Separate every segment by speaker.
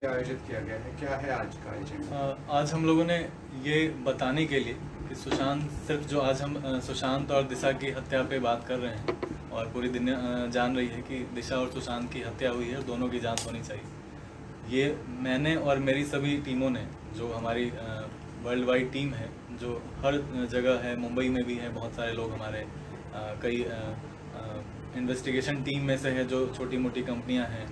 Speaker 1: आयोजित किया गया है, क्या है आज का एजेंडा?
Speaker 2: आज हम लोगों ने ये बताने के लिए कि सुशांत सिर्फ जो आज हम सुशांत और दिशा की हत्या पे बात कर रहे हैं और पूरी दुनिया जान रही है कि दिशा और सुशांत की हत्या हुई है, दोनों की जांच होनी चाहिए। ये मैंने और मेरी सभी टीमों ने, जो हमारी वर्ल्ड वाइड टीम है, जो हर जगह है, मुंबई में भी है, बहुत सारे लोग हमारे कई इन्वेस्टिगेशन टीम में से है, जो छोटी मोटी कंपनियां हैं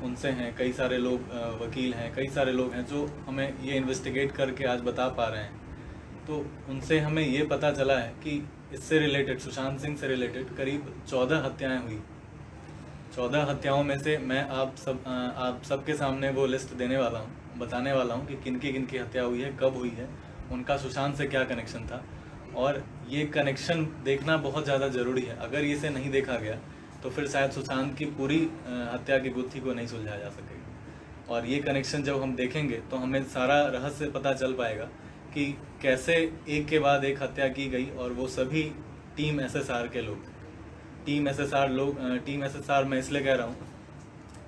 Speaker 2: उनसे हैं, कई सारे लोग वकील हैं, कई सारे लोग हैं जो हमें ये इन्वेस्टिगेट करके आज बता पा रहे हैं। तो उनसे हमें ये पता चला है कि इससे रिलेटेड, सुशांत सिंह से रिलेटेड करीब 14 हत्याएं हुई। 14 हत्याओं में से मैं आप सबके सामने वो लिस्ट देने वाला हूँ, बताने वाला हूँ कि किन की हत्या हुई है, कब हुई है, उनका सुशांत से क्या कनेक्शन था। और ये कनेक्शन देखना बहुत ज़्यादा ज़रूरी है। अगर इसे नहीं देखा गया तो फिर शायद सुशांत की पूरी हत्या की गुत्थी को नहीं सुलझाया जा सकेगा। और ये कनेक्शन जब हम देखेंगे तो हमें सारा रहस्य पता चल पाएगा कि कैसे एक के बाद एक हत्या की गई। और वो सभी टीम एसएसआर के लोग, टीम एसएसआर मैं इसलिए कह रहा हूँ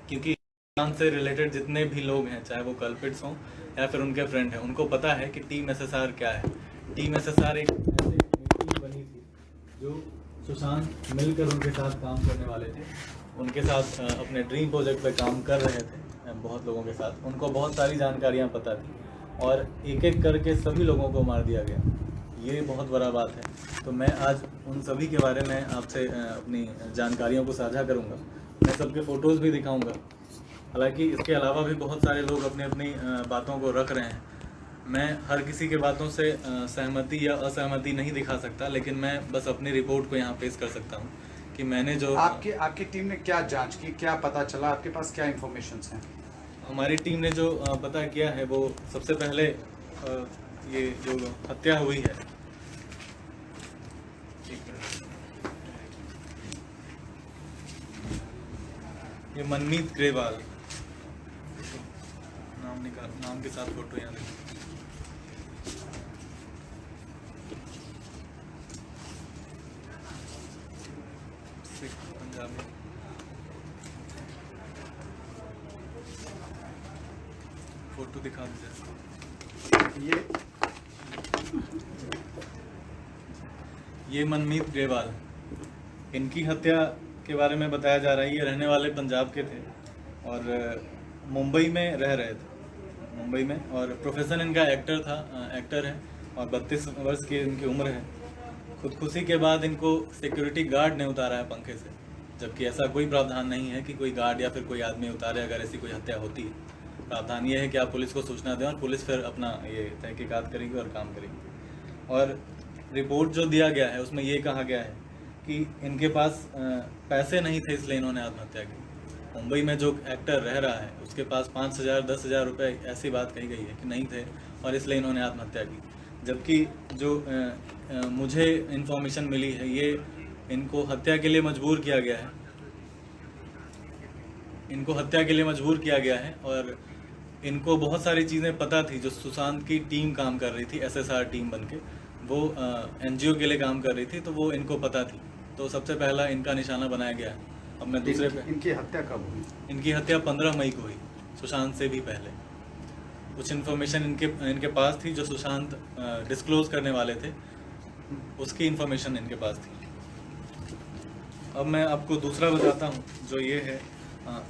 Speaker 2: क्योंकि सुशांत से रिलेटेड जितने भी लोग हैं, चाहे वो कल्पिट्स हों या फिर उनके फ्रेंड हैं, उनको पता है कि टीम एसएसआर क्या है। टीम एसएसआर एक ऐसी टीम बनी थी जो सुशांत मिलकर उनके साथ काम करने वाले थे, उनके साथ अपने ड्रीम प्रोजेक्ट पे काम कर रहे थे बहुत लोगों के साथ। उनको बहुत सारी जानकारियां पता थी और एक एक करके सभी लोगों को मार दिया गया। ये बहुत बड़ा बात है। तो मैं आज उन सभी के बारे में आपसे अपनी जानकारियों को साझा करूंगा। मैं सबके फ़ोटोज़ भी दिखाऊंगा। हालांकि इसके अलावा भी बहुत सारे लोग अपनी अपनी बातों को रख रहे हैं। मैं हर किसी के बातों से सहमति या असहमति नहीं दिखा सकता, लेकिन मैं बस अपनी रिपोर्ट को यहाँ पेश कर सकता हूँ कि मैंने जो
Speaker 1: आपकी टीम ने क्या जांच की, क्या पता चला, आपके पास क्या इन्फॉर्मेशंस हैं?
Speaker 2: हमारी टीम ने जो पता किया है वो सबसे पहले ये जो हत्या हुई है, ये मनमीत ग्रेवाल, नाम के साथ फोटो यहाँ देखो। पंजाबी फोटो दिखा दीजिए। ये मनमीत ग्रेवाल, इनकी हत्या के बारे में बताया जा रहा है। ये रहने वाले पंजाब के थे और मुंबई में रह रहे थे, मुंबई में। और प्रोफेशन इनका एक्टर है और 32 वर्ष की इनकी उम्र है। खुदकुशी के बाद इनको सिक्योरिटी गार्ड ने उतारा है पंखे से, जबकि ऐसा कोई प्रावधान नहीं है कि कोई गार्ड या फिर कोई आदमी उतारे अगर ऐसी कोई हत्या होती है। प्रावधान ये है कि आप पुलिस को सूचना दें और पुलिस फिर अपना ये तहकीकात करेगी और काम करेगी। और रिपोर्ट जो दिया गया है उसमें ये कहा गया है कि इनके पास पैसे नहीं थे, इसलिए इन्होंने आत्महत्या की। मुंबई में जो एक्टर रह रहा है उसके पास 5,000 10,000 रुपये, ऐसी बात कही गई है कि नहीं थे और इसलिए इन्होंने आत्महत्या की। जबकि जो मुझे इन्फॉर्मेशन मिली है, ये इनको हत्या के लिए मजबूर किया गया है, इनको हत्या के लिए मजबूर किया गया है। और इनको बहुत सारी चीज़ें पता थी। जो सुशांत की टीम काम कर रही थी, एसएसआर टीम बनके, वो एनजीओ के लिए काम कर रही थी, तो वो इनको पता थी। तो सबसे पहला इनका निशाना बनाया गया है। अब मैं दूसरे पे,
Speaker 1: इनकी हत्या कब हुई?
Speaker 2: इनकी हत्या 15 मई को हुई, सुशांत से भी पहले। कुछ इन्फॉर्मेशन इनके पास थी जो सुशांत डिस्क्लोज करने वाले थे, उसकी इन्फॉर्मेशन इनके पास थी। अब मैं आपको दूसरा बताता हूँ, जो ये है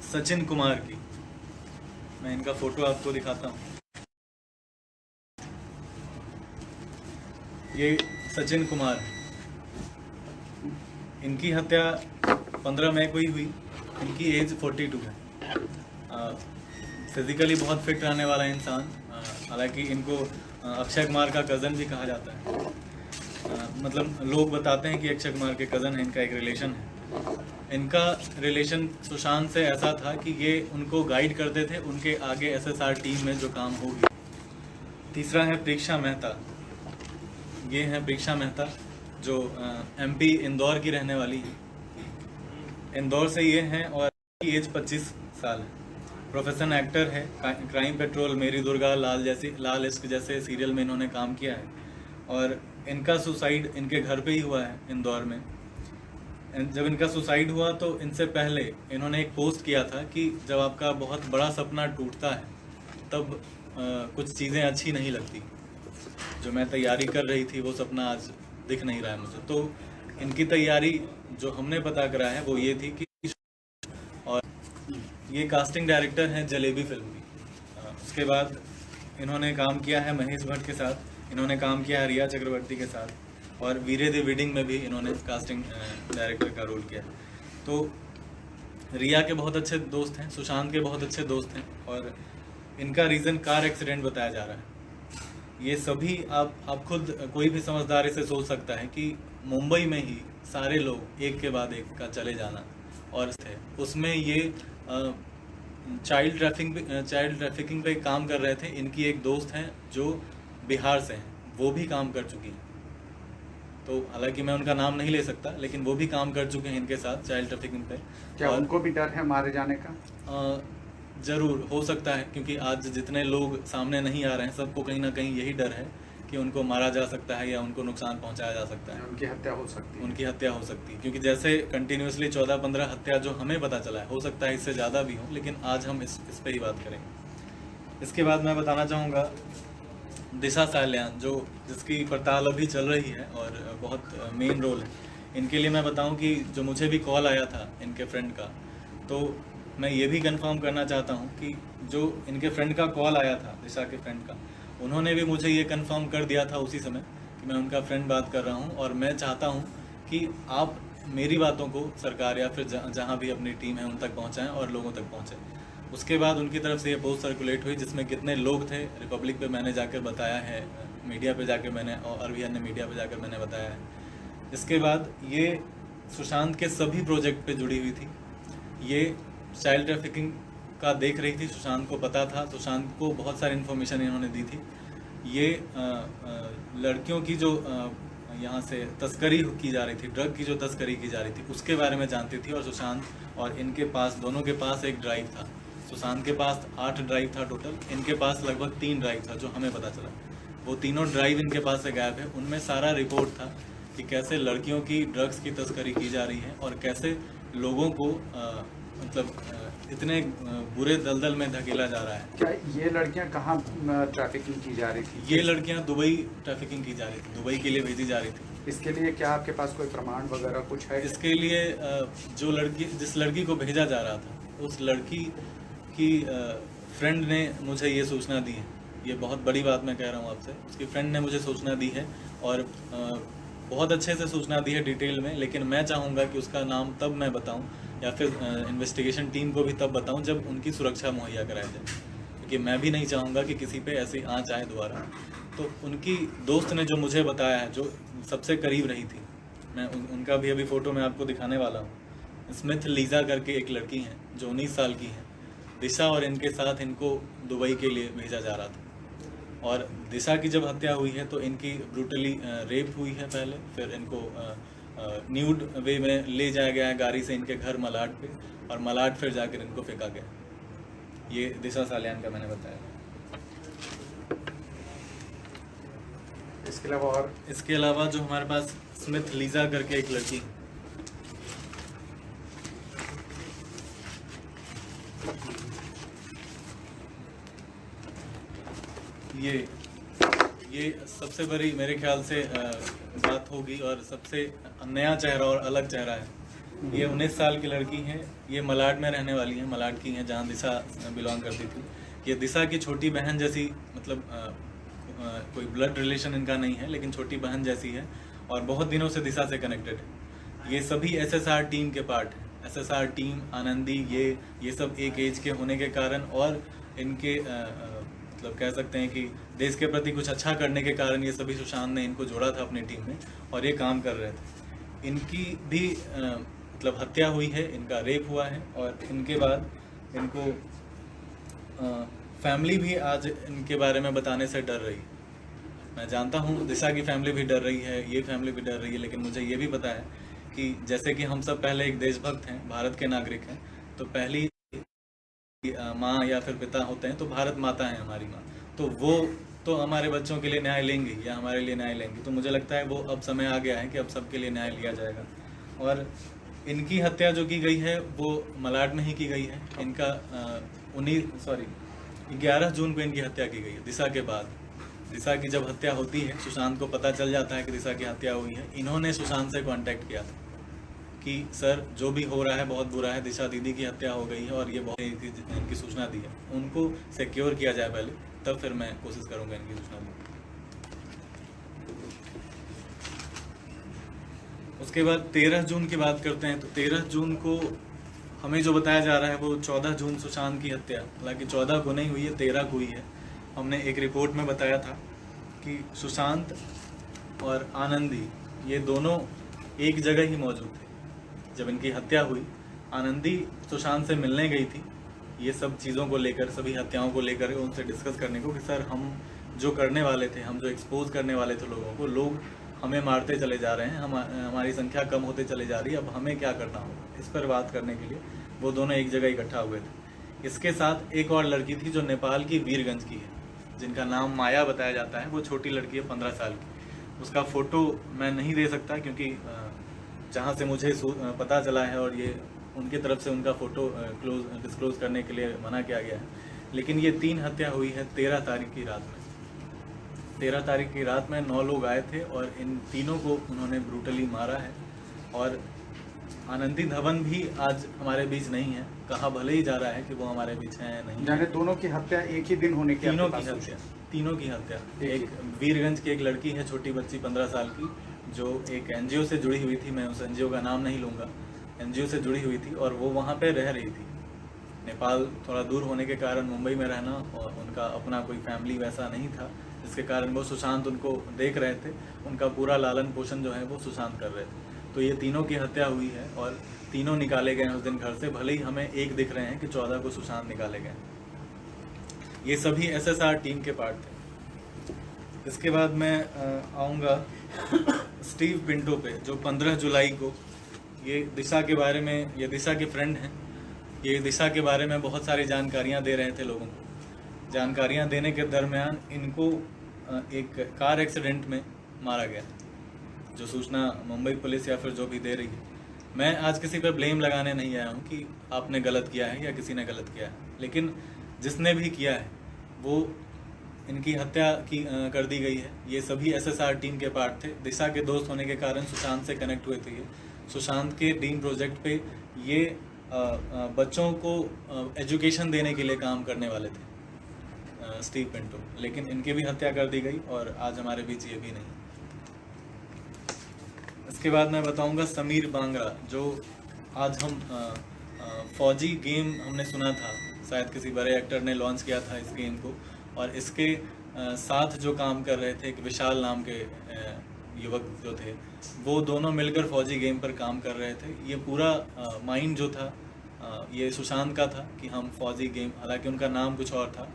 Speaker 2: सचिन कुमार की। मैं इनका फोटो आपको दिखाता हूँ। ये सचिन कुमार, इनकी हत्या 15 मई को ही हुई। इनकी एज 42 है। फिजिकली बहुत फिट रहने वाला इंसान। हालांकि इनको अक्षय कुमार का कज़न भी कहा जाता है। मतलब लोग बताते हैं कि अक्षय कुमार के कज़न है, इनका एक रिलेशन है। इनका रिलेशन सुशांत से ऐसा था कि ये उनको गाइड करते थे उनके आगे एसएसआर टीम में जो काम होगी। तीसरा है प्रीक्षा मेहता। ये है प्रीक्षा मेहता, जो एमपी इंदौर की रहने वाली है। इंदौर से ये हैं और इनकी एज 25 साल है। प्रोफेशन एक्टर है। क्राइम पेट्रोल, मेरी दुर्गा, लाल इश्क जैसे सीरियल में इन्होंने काम किया है। और इनका सुसाइड इनके घर पे ही हुआ है, इंदौर में। जब इनका सुसाइड हुआ तो इनसे पहले इन्होंने एक पोस्ट किया था कि जब आपका बहुत बड़ा सपना टूटता है तब कुछ चीज़ें अच्छी नहीं लगती। जो मैं तैयारी कर रही थी वो सपना आज दिख नहीं रहा है मुझे। तो इनकी तैयारी जो हमने पता करा है वो ये थी कि, और ये कास्टिंग डायरेक्टर हैं जलेबी फिल्म की। उसके बाद इन्होंने काम किया है महेश भट्ट के साथ, इन्होंने काम किया है रिया चक्रवर्ती के साथ, और वीरे दी वेडिंग में भी इन्होंने कास्टिंग डायरेक्टर का रोल किया। तो रिया के बहुत अच्छे दोस्त हैं, सुशांत के बहुत अच्छे दोस्त हैं, और इनका रीज़न कार एक्सीडेंट बताया जा रहा है। ये सभी आप खुद कोई भी समझदार इसे सोच सकता है कि मुंबई में ही सारे लोग एक के बाद एक का चले जाना, और थे उसमें ये चाइल्ड ट्रैफिकिंग पे काम कर रहे थे। इनकी एक दोस्त हैं जो बिहार से हैं, वो भी काम कर चुकी हैं। तो हालांकि मैं उनका नाम नहीं ले सकता, लेकिन वो भी काम कर चुके हैं इनके साथ चाइल्ड ट्रैफिकिंग पे।
Speaker 1: क्या उनको भी डर है मारे जाने का?
Speaker 2: ज़रूर हो सकता है, क्योंकि आज जितने लोग सामने नहीं आ रहे हैं सबको कहीं ना कहीं यही डर है कि उनको मारा जा सकता है या उनको नुकसान पहुंचाया जा सकता है,
Speaker 1: उनकी हत्या हो सकती है।
Speaker 2: उनकी हत्या हो सकती है, क्योंकि जैसे कंटिन्यूसली 14-15 हत्या जो हमें पता चला है, हो सकता है इससे ज़्यादा भी हो, लेकिन आज हम इस पे ही बात करेंगे। इसके बाद मैं बताना चाहूँगा दिशा सालियान, जो जिसकी पड़ताल अभी चल रही है और बहुत मेन रोल है। इनके लिए मैं बताऊं कि जो मुझे भी कॉल आया था इनके फ्रेंड का, तो मैं ये भी कंफर्म करना चाहता हूं कि जो इनके फ्रेंड का कॉल आया था, दिशा के फ्रेंड का, उन्होंने भी मुझे ये कंफर्म कर दिया था उसी समय कि मैं उनका फ्रेंड बात कर रहा हूं, और मैं चाहता हूं कि आप मेरी बातों को सरकार या फिर जहाँ भी अपनी टीम है उन तक पहुँचाएँ और लोगों तक पहुँचाएँ। उसके बाद उनकी तरफ से ये पोस्ट सर्कुलेट हुई जिसमें कितने लोग थे। रिपब्लिक पे मैंने जाकर बताया है, मीडिया पे जाकर मैंने, और भी अन्य मीडिया पे जाकर मैंने बताया है। इसके बाद ये सुशांत के सभी प्रोजेक्ट पे जुड़ी हुई थी। ये चाइल्ड ट्रैफिकिंग का देख रही थी, सुशांत को पता था, सुशांत को बहुत सारी इन्फॉर्मेशन इन्होंने दी थी। ये लड़कियों की जो यहाँ से तस्करी की जा रही थी, ड्रग की जो तस्करी की जा रही थी, उसके बारे में जानती थी। और सुशांत और इनके पास, दोनों के पास एक ड्राइव था। सुशांत के पास 8 ड्राइव था टोटल, इनके पास लगभग 3 ड्राइव था जो हमें पता चला। वो तीनों ड्राइव इनके पास से गायब है। उनमें सारा रिपोर्ट था कि कैसे लड़कियों की ड्रग्स की तस्करी की जा रही है और कैसे लोगों को इतने बुरे दलदल में धकेला जा रहा है।
Speaker 1: क्या ये लड़कियां कहाँ ट्रैफिकिंग की जा रही थी?
Speaker 2: ये लड़कियां दुबई ट्रैफिकिंग की जा रही थी, दुबई के लिए भेजी जा रही थी।
Speaker 1: इसके लिए क्या आपके पास कोई प्रमाण वगैरह कुछ है?
Speaker 2: इसके लिए जिस लड़की को भेजा जा रहा था, उस लड़की की फ्रेंड ने मुझे ये सूचना दी है। ये बहुत बड़ी बात मैं कह रहा हूँ आपसे। उसकी फ्रेंड ने मुझे सूचना दी है, और बहुत अच्छे से सूचना दी है डिटेल में। लेकिन मैं चाहूँगा कि उसका नाम तब मैं बताऊँ, या फिर इन्वेस्टिगेशन टीम को भी तब बताऊँ जब उनकी सुरक्षा मुहैया कराई जाए, क्योंकि मैं भी नहीं चाहूँगा कि किसी पे ऐसी आँच आए दोबारा। तो उनकी दोस्त ने जो मुझे बताया है, जो सबसे करीब रही थी, मैं उनका भी अभी फ़ोटो मैं आपको दिखाने वाला हूँ। स्मिथ लीजा करके एक लड़की हैं जो 19 साल की हैं। दिशा और इनके साथ इनको दुबई के लिए भेजा जा रहा था, और दिशा की जब हत्या हुई है तो इनकी ब्रूटली रेप हुई है पहले, फिर इनको न्यूड वे में ले जाया गया है गाड़ी से इनके घर मलाड पे, और मलाड फिर जाकर इनको फेंका गया। ये दिशा सालियान का मैंने बताया। इसके अलावा जो हमारे पास स्मिथ लीजा करके एक लड़की, ये सबसे बड़ी मेरे ख्याल से बात होगी, और सबसे नया चेहरा और अलग चेहरा है। ये 19 साल की लड़की है। ये मलाड में रहने वाली है, मलाड की है जहाँ दिशा बिलोंग करती थी। ये दिशा की छोटी बहन जैसी, मतलब कोई ब्लड रिलेशन इनका नहीं है, लेकिन छोटी बहन जैसी है, और बहुत दिनों से दिशा से कनेक्टेड है। ये सभी SSR टीम के पार्ट हैं। SSR टीम, आनंदी, ये सब एक एज के होने के कारण, और इनके मतलब कह सकते हैं कि देश के प्रति कुछ अच्छा करने के कारण ये सभी सुशांत ने इनको जोड़ा था अपनी टीम में, और ये काम कर रहे थे। इनकी भी मतलब हत्या हुई है, इनका रेप हुआ है, और इनके बाद इनको फैमिली भी आज इनके बारे में बताने से डर रही है। मैं जानता हूँ दिशा की फैमिली भी डर रही है, ये फैमिली भी डर रही है, लेकिन मुझे ये भी पता है कि जैसे कि हम सब पहले एक देशभक्त हैं, भारत के नागरिक हैं, तो पहली माँ या फिर पिता होते हैं तो भारत माता है हमारी माँ, तो वो तो हमारे बच्चों के लिए न्याय लेंगी या हमारे लिए न्याय लेंगी। तो मुझे लगता है वो अब समय आ गया है कि अब सबके लिए न्याय लिया जाएगा। और इनकी हत्या जो की गई है वो मलाड में ही की गई है। इनका 11 जून को इनकी हत्या की गई है दिशा के बाद। दिशा की जब हत्या होती है, सुशांत को पता चल जाता है कि दिशा की हत्या हुई है। इन्होंने सुशांत से कांटेक्ट किया था कि सर जो भी हो रहा है बहुत बुरा है, दिशा दीदी की हत्या हो गई है और ये बहुत इनकी सूचना दी है, उनको सिक्योर किया जाए पहले, तब फिर मैं कोशिश करूंगा इनकी सूचना दी। उसके बाद 13 जून की बात करते हैं तो 13 जून को हमें जो बताया जा रहा है वो 14 जून सुशांत की हत्या, हालांकि 14 को नहीं हुई है, 13 को हुई है। हमने एक रिपोर्ट में बताया था कि सुशांत और आनंदी ये दोनों एक जगह ही मौजूद थे जब इनकी हत्या हुई। आनंदी सुशांत से मिलने गई थी ये सब चीज़ों को लेकर, सभी हत्याओं को लेकर उनसे डिस्कस करने को कि सर हम जो करने वाले थे, हम जो एक्सपोज करने वाले थे लोगों को, लोग हमें मारते चले जा रहे हैं, हमारी संख्या कम होते चले जा रही है, अब हमें क्या करना होगा। इस पर बात करने के लिए वो दोनों एक जगह इकट्ठा हुए थे। इसके साथ एक और लड़की थी जो नेपाल की वीरगंज की है, जिनका नाम माया बताया जाता है। वो छोटी लड़की है 15 साल की। उसका फ़ोटो मैं नहीं दे सकता क्योंकि जहाँ से मुझे पता चला है और ये उनकी तरफ से उनका फ़ोटो डिस्क्लोज करने के लिए मना किया गया है। लेकिन ये 3 हत्या हुई है 13 तारीख की रात में। 13 तारीख की रात में 9 लोग आए थे और इन तीनों को उन्होंने ब्रूटली मारा है। और आनंदी धवन भी आज हमारे बीच नहीं है, कहा भले ही जा रहा है कि वो हमारे बीच है नहीं।
Speaker 1: यानी दोनों की हत्या एक ही दिन होने की
Speaker 2: तीनों की हत्या एक वीरगंज की एक लड़की है, छोटी बच्ची 15 साल की, जो एक एनजीओ से जुड़ी हुई थी, मैं उस एनजीओ का नाम नहीं लूँगा, एनजीओ से जुड़ी हुई थी और वो वहाँ पे रह रही थी। नेपाल थोड़ा दूर होने के कारण मुंबई में रहना, और उनका अपना कोई फैमिली वैसा नहीं था, जिसके कारण वो सुशांत उनको देख रहे थे, उनका पूरा लालन पोषण जो है वो सुशांत कर रहे थे। तो ये तीनों की हत्या हुई है और तीनों निकाले गए उस दिन घर से, भले ही हमें एक दिख रहे हैं कि 14 को सुशांत निकाले गए। ये सभी एसएसआर टीम के पार्ट थे। इसके बाद मैं आऊँगा स्टीव पिंटो पे, जो 15 जुलाई को ये दिशा के बारे में, ये दिशा के फ्रेंड हैं, ये दिशा के बारे में बहुत सारी जानकारियाँ दे रहे थे लोगों को। जानकारियाँ देने के दरमियान इनको एक कार एक्सीडेंट में मारा गया, जो सूचना मुंबई पुलिस या फिर जो भी दे रही है। मैं आज किसी पर ब्लेम लगाने नहीं आया हूँ कि आपने गलत किया है या किसी ने गलत किया है, लेकिन जिसने भी किया है वो इनकी हत्या कर दी गई है। ये सभी एसएसआर टीम के पार्ट थे। दिशा के दोस्त होने के कारण सुशांत से कनेक्ट हुए थे। ये सुशांत के ड्रीम प्रोजेक्ट पे ये बच्चों को एजुकेशन देने के लिए काम करने वाले थे, स्टीव पिंटो, लेकिन इनकी भी हत्या कर दी गई और आज हमारे बीच ये भी नहीं। इसके बाद मैं बताऊंगा समीर बांगरा, जो आज हम फौजी गेम हमने सुना था, शायद किसी बड़े एक्टर ने लॉन्च किया था इस गेम को, और इसके साथ जो काम कर रहे थे एक विशाल नाम के युवक जो थे, वो दोनों मिलकर फौजी गेम पर काम कर रहे थे। ये पूरा माइंड जो था ये सुशांत का था कि हम फौजी गेम, हालांकि उनका नाम कुछ और था,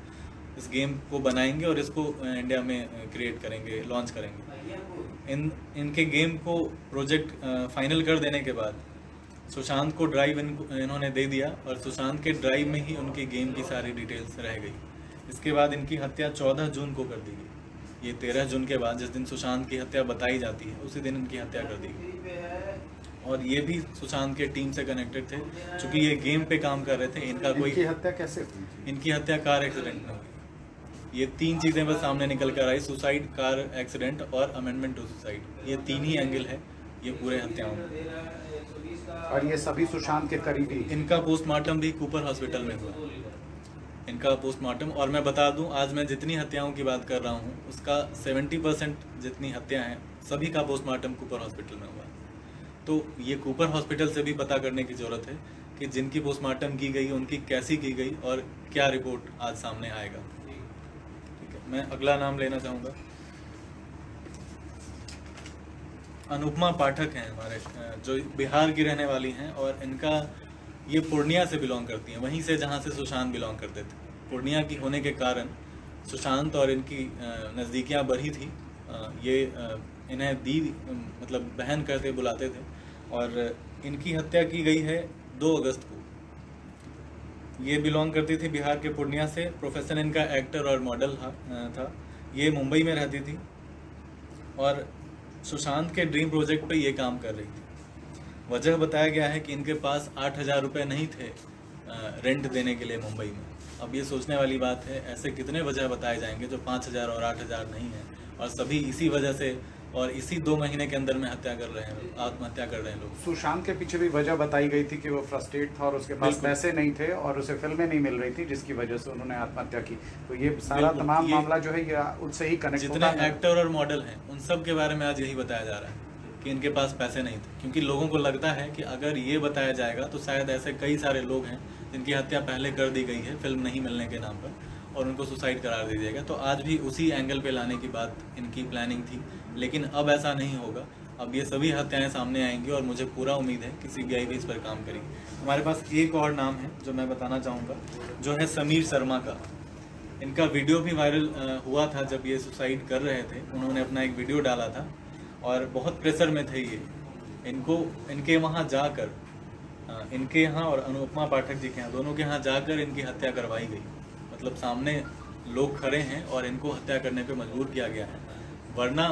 Speaker 2: इस गेम को बनाएंगे और इसको इंडिया में क्रिएट करेंगे, लॉन्च करेंगे। इनके गेम को प्रोजेक्ट फाइनल कर देने के बाद सुशांत को ड्राइव इन्होंने दे दिया और सुशांत के ड्राइव में ही उनकी गेम की सारी डिटेल्स रह गई। इसके बाद इनकी हत्या 14 जून को कर दी गई। ये 13 जून के बाद, जिस दिन सुशांत की हत्या बताई जाती है, उसी दिन इनकी हत्या कर दी गई। और ये भी सुशांत के टीम से कनेक्टेड थे, क्योंकि ये गेम पे काम कर रहे थे। इनका कोई
Speaker 1: हत्या कैसे हुई?
Speaker 2: इनकी हत्या कार एक्सीडेंट में हुई। ये 3 चीज़ें बस सामने निकल कर आई, सुसाइड, कार एक्सीडेंट और अमेंडमेंट टू सुसाइड। ये 3 ही एंगल है ये पूरे हत्याओं में।
Speaker 1: और ये सभी सुशांत के करीबी।
Speaker 2: इनका पोस्टमार्टम भी कूपर हॉस्पिटल में हुआ, इनका पोस्टमार्टम। और मैं बता दूं, आज मैं जितनी हत्याओं की बात कर रहा हूं उसका 70% जितनी हत्या हैं सभी का पोस्टमार्टम कूपर हॉस्पिटल में हुआ। तो ये कूपर हॉस्पिटल से भी पता करने की ज़रूरत है कि जिनकी पोस्टमार्टम की गई उनकी कैसी की गई और क्या रिपोर्ट आज सामने आएगा। ठीक है, मैं अगला नाम लेना चाहूँगा। अनुपमा पाठक हैं हमारे, जो बिहार की रहने वाली हैं, और इनका ये पूर्णिया से बिलोंग करती हैं, वहीं से जहाँ से सुशांत बिलोंग करते थे। पूर्णिया की होने के कारण सुशांत और इनकी नज़दीकियाँ बढ़ी थी। ये इन्हें दी मतलब बहन कहते बुलाते थे। और इनकी हत्या की गई है 2 अगस्त को। ये बिलोंग करती थी बिहार के पूर्णिया से। प्रोफेशन इनका एक्टर और मॉडल था। ये मुंबई में रहती थी और सुशांत के ड्रीम प्रोजेक्ट पे ये काम कर रही थी। वजह बताया गया है कि इनके पास 8,000 रुपये नहीं थे रेंट देने के लिए मुंबई में। अब ये सोचने वाली बात है, ऐसे कितने वजह बताए जाएंगे जो 5,000 और 8,000 नहीं है, और सभी इसी वजह से और इसी 2 महीने के अंदर में हत्या कर रहे हैं, आत्महत्या कर रहे हैं लोग।
Speaker 1: सुशांत के पीछे भी वजह बताई गई थी कि वो फ्रस्ट्रेट था और उसके पास पैसे नहीं थे और उसे फिल्में नहीं मिल रही थी, जिसकी वजह से उन्होंने आत्महत्या की। तो ये सारा तमाम मामला जो है ये उससे ही कनेक्ट होता है।
Speaker 2: जितने एक्टर और मॉडल हैं उन सब के बारे में आज यही बताया जा रहा है कि इनके पास पैसे नहीं थे, क्योंकि लोगों को लगता है कि अगर ये बताया जाएगा तो शायद ऐसे कई सारे लोग हैं जिनकी हत्या पहले कर दी गई है फिल्म नहीं मिलने के नाम पर, और उनको सुसाइड करार दे दिया गया। तो आज भी उसी एंगल पे लाने की बात इनकी प्लानिंग थी, लेकिन अब ऐसा नहीं होगा। अब ये सभी हत्याएं सामने आएंगी और मुझे पूरा उम्मीद है कि सीबीआई भी इस पर काम करेगी। हमारे पास एक और नाम है जो मैं बताना चाहूँगा, जो है समीर शर्मा का। इनका वीडियो भी वायरल हुआ था जब ये सुसाइड कर रहे थे। उन्होंने अपना एक वीडियो डाला था और बहुत प्रेशर में थे ये। इनके वहाँ जाकर इनके यहाँ और अनुपमा पाठक जी के यहाँ, दोनों के यहाँ जाकर इनकी हत्या करवाई गई। मतलब सामने लोग खड़े हैं और इनको हत्या करने पे मजबूर किया गया है, वरना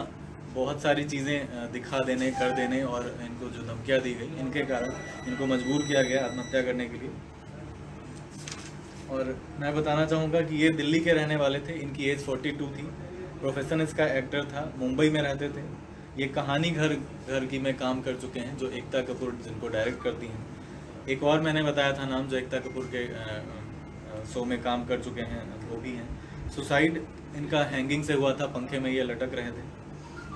Speaker 2: बहुत सारी चीज़ें दिखा देने, कर देने और इनको जो धमकियाँ दी गई, इनके कारण इनको मजबूर किया गया आत्महत्या करने के लिए। और मैं बताना चाहूँगा कि ये दिल्ली के रहने वाले थे, इनकी एज 42 थी, प्रोफेशन इसका एक्टर था, मुंबई में रहते थे। ये कहानी घर की में काम कर चुके हैं, जो एकता कपूर जिनको डायरेक्ट करती हैं। एक और मैंने बताया था नाम जो एकता कपूर के शो में काम कर चुके हैं, वो भी हैं। सुसाइड इनका हैंगिंग से हुआ था, पंखे में ये लटक रहे थे।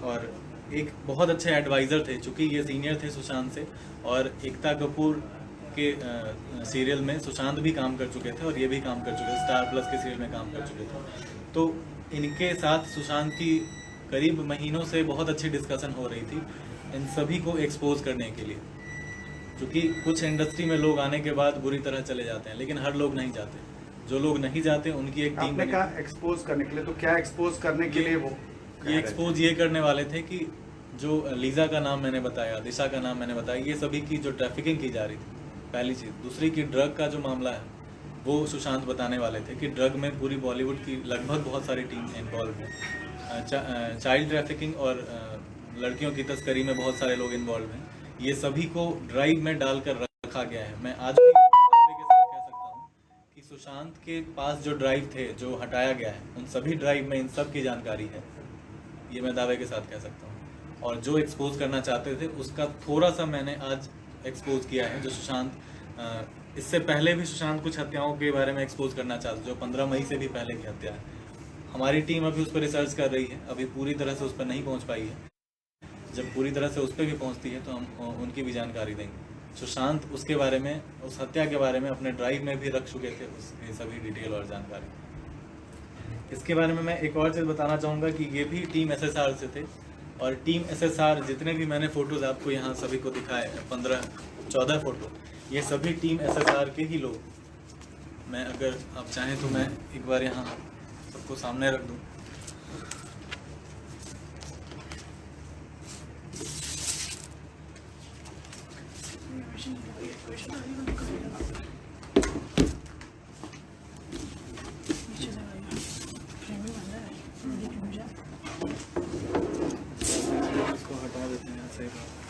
Speaker 2: और एक बहुत अच्छे एडवाइज़र थे, चूँकि ये सीनियर थे सुशांत से, और एकता कपूर के सीरियल में सुशांत भी काम कर चुके थे और ये भी काम कर चुके थे, स्टार प्लस के सीरियल में काम कर चुके थे। तो इनके साथ सुशांत की करीब महीनों से बहुत अच्छी डिस्कशन हो रही थी इन सभी को एक्सपोज करने के लिए, क्योंकि कुछ इंडस्ट्री में लोग आने के बाद बुरी तरह चले जाते हैं, लेकिन हर लोग नहीं जाते। जो लोग नहीं जाते उनकी एक टीम।
Speaker 1: आपने कहा एक्सपोज करने के लिए, तो क्या एक्सपोज करने के लिए वो
Speaker 2: ये एक्सपोज ये करने वाले थे कि जो लीजा का नाम मैंने बताया, दिशा का नाम मैंने बताया, ये सभी की जो ट्रैफिकिंग की जा रही थी, पहली चीज़। दूसरी की ड्रग का जो मामला है वो सुशांत बताने वाले थे कि ड्रग में पूरी बॉलीवुड की लगभग बहुत सारी टीम इन्वॉल्व है। चाइल्ड ट्रैफिकिंग और लड़कियों की तस्करी में बहुत सारे लोग इन्वॉल्व हैं। ये सभी को ड्राइव में डालकर रखा गया है। मैं आज भी दावे के साथ कह सकता हूँ कि सुशांत के पास जो ड्राइव थे जो हटाया गया है, उन सभी ड्राइव में इन सब की जानकारी है, ये मैं दावे के साथ कह सकता हूँ। और जो एक्सपोज करना चाहते थे उसका थोड़ा सा मैंने आज एक्सपोज किया है। जो सुशांत इससे पहले भी सुशांत कुछ हत्याओं के बारे में एक्सपोज करना चाहते, जो 15 मई से भी पहले की हत्या है। हमारी टीम अभी उस पर रिसर्च कर रही है, अभी पूरी तरह से उस पर नहीं पहुँच पाई है। जब पूरी तरह से उस पर भी पहुँचती है तो हम उनकी भी जानकारी देंगे। सुशांत उसके बारे में, उस हत्या के बारे में अपने ड्राइव में भी रख चुके थे उसकी सभी डिटेल और जानकारी। इसके बारे में मैं एक और चीज़ बताना चाहूँगा कि ये भी टीम SSR से थे, और टीम SSR जितने भी मैंने फ़ोटोज़ आपको यहाँ सभी को दिखाए, 15-14 फ़ोटो, ये सभी टीम SSR के ही लोग। मैं अगर आप चाहें तो मैं एक बार यहाँ सबको सामने रख दूँ। इसको हटा देते हैं यहाँ से।